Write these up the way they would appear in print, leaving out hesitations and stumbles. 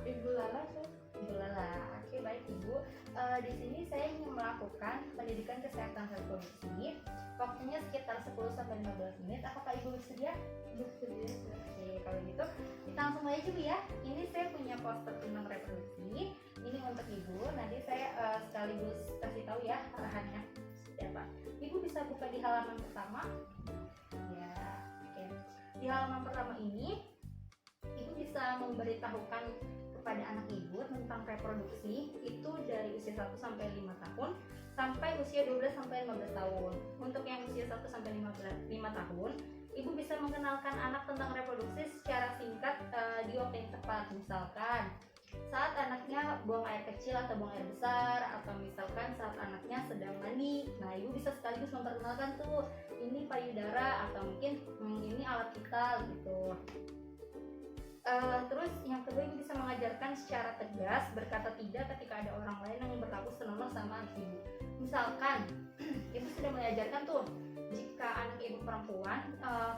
Ibu Lala tuh. Ibu Lala. Oke, baik Ibu. Di sini saya ingin melakukan pendidikan kesehatan reproduksi. Waktunya sekitar 10 sampai 15 menit. Apakah Ibu bersedia? Bersedia. Oke, kalau gitu kita langsung mulai aja Bu ya. Ini saya punya poster tentang reproduksi. Ini untuk Ibu. Nanti saya sekaligus kasih tahu ya arahannya seperti apa. Ibu bisa buka di halaman pertama. Ya, oke. Di halaman pertama ini Ibu bisa memberitahukan kepada anak Ibu tentang reproduksi itu dari usia 1 sampai 5 tahun sampai usia 12 sampai 15 tahun. Untuk yang usia 1 sampai 5 tahun, Ibu bisa mengenalkan anak tentang reproduksi secara singkat di waktu yang tepat. Misalkan saat anaknya buang air kecil atau buang air besar, atau misalkan saat anaknya sedang mandi. Nah, Ibu bisa sekaligus memperkenalkan tuh, ini payudara atau mungkin ini alat vital gitu. Terus yang kedua, Ibu bisa mengajarkan secara tegas berkata tidak ketika ada orang lain yang berlaku senonoh sama anak Ibu. Misalkan Ibu sudah mengajarkan tuh, jika anak Ibu perempuan,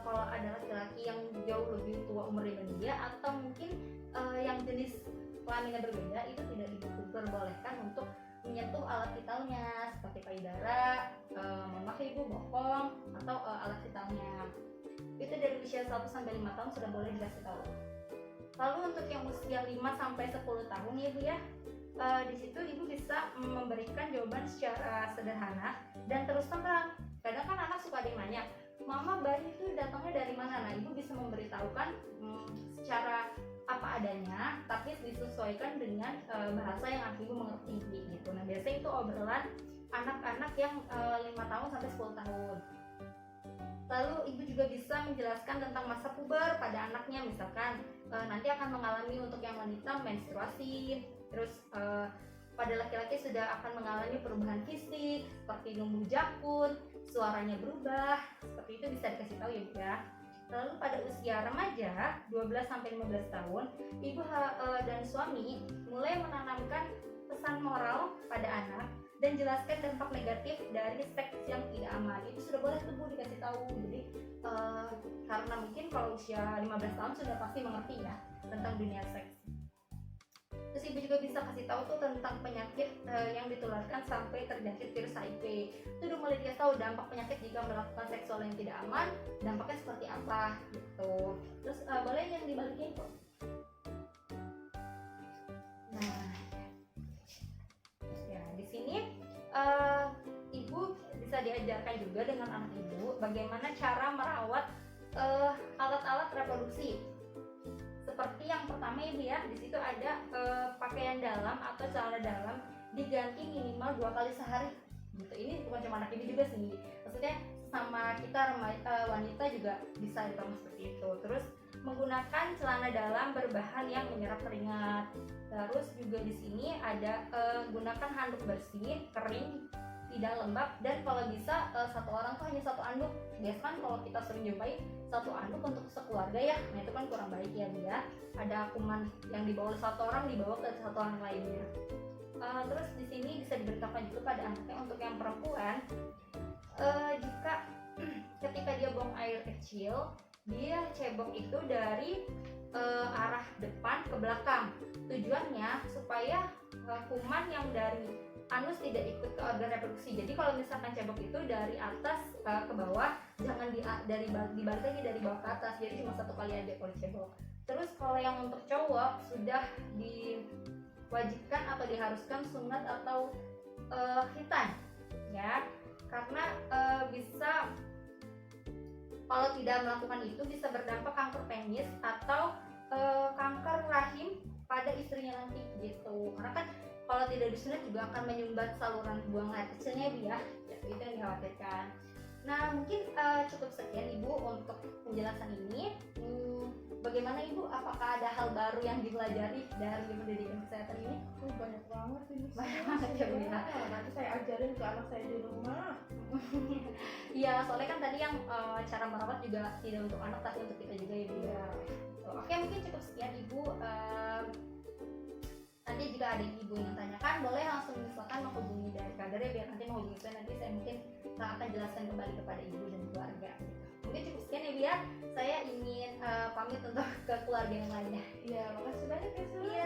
kalau ada laki-laki yang jauh lebih tua umur dibanding dia, atau mungkin yang jenis kelaminnya berbeda, itu tidak diperbolehkan untuk menyentuh alat vitalnya seperti payudara, mama Ibu, bokong, atau alat vitalnya. Itu dari usia 1 sampai 5 tahun sudah boleh dikasih tahu. Lalu untuk yang usia 5 sampai 10 tahun ya Bu ya, di situ Ibu bisa memberikan jawaban secara sederhana dan terus terang. Kadang kan anak suka ada yang nanya, mama bayi itu datangnya dari mana? Nah, Ibu bisa memberitahukan secara apa adanya, tapi disesuaikan dengan bahasa yang anak Ibu mengerti gitu. Nah, biasanya itu obrolan anak-anak yang 5 tahun sampai 10 tahun. Lalu Ibu juga bisa menjelaskan tentang masa puber pada anaknya, misalkan nanti akan mengalami untuk yang wanita menstruasi, terus pada laki-laki sudah akan mengalami perubahan fisik seperti numbuh jakun, suaranya berubah, seperti itu bisa dikasih tahu ya Bu ya. Lalu pada usia remaja 12 sampai 15 tahun, Ibu dan suami mulai menanamkan pesan moral pada anak dan jelaskan dampak negatif dari seks yang tidak aman. Itu sudah boleh tuh Bu dikasih tahu. Jadi karena mungkin kalau usia 15 tahun sudah pasti mengerti ya tentang dunia seks. Terus Ibu juga bisa kasih tahu tuh tentang penyakit yang ditularkan sampai terjangkit virus HIV. Itu udah mulai dikasih tahu dampak penyakit jika melakukan seksual yang tidak aman, dampaknya seperti apa gitu. Terus boleh yang dibalikin kok. Nah, ya di sini Ibu bisa diajarkan juga dengan anak Ibu bagaimana cara merawat alat-alat reproduksi. Seperti yang pertama Ibu ya, di situ ada pakaian dalam atau celana dalam diganti minimal 2 kali sehari. Gitu. Ini bukan cuma anak Ibu juga sih. Maksudnya sama kita wanita juga bisa dilakukan seperti itu. Terus menggunakan celana dalam berbahan yang menyerap keringat. Terus juga di sini ada gunakan handuk bersih, kering, tidak lembab, dan kalau bisa satu orang tuh hanya satu anduk. Biasanya kan kalau kita sering jumpai satu anduk untuk sekeluarga ya, nah itu kan kurang baik ya Bu ya. Ada kuman yang dibawa satu orang dibawa ke satu orang lainnya. Terus di sini bisa diberitahukan juga pada anaknya untuk yang perempuan, jika ketika dia buang air kecil, dia cebok itu dari arah depan ke belakang. Tujuannya supaya kuman yang dari anus tidak ikut ke organ reproduksi. Jadi kalau misalkan cebok itu dari atas ke bawah, jangan dibalik lagi dari bawah ke atas. Jadi cuma satu kali aja kalau cebok. Terus kalau yang untuk cowok sudah diwajibkan atau diharuskan sunat atau khitan ya, karena bisa kalau tidak melakukan itu bisa berdampak kanker penis atau kanker rahim pada istrinya nanti gitu. Karena kan kalau tidak disunat juga akan menyumbat saluran buang air kecilnya Bu ya. Itu yang dikhawatirkan. Nah, mungkin cukup sekian Ibu untuk penjelasan ini. Bagaimana Ibu? Apakah ada hal baru yang dipelajari dari pendidikan kesehatan ini? Banyak banget ini. Banyak banget ya Bu ya. Nanti saya ajarin ke anak saya di rumah. Iya, soalnya kan tadi yang cara merawat juga tidak untuk anak tapi untuk kita juga ya Bu ya. Oke, mungkin cukup sekian Ibu. Nanti jika ada Ibu yang tanyakan, boleh langsung misalkan menghubungi dari kader ya, biar nanti menghubungi saya, nanti saya mungkin akan jelaskan kembali kepada Ibu dan keluarga. Mungkin cukup sekian ya Bu ya. Saya ingin pamit untuk ke keluarga yang lainnya. Iya, makasih banyak ya Sul. Iya,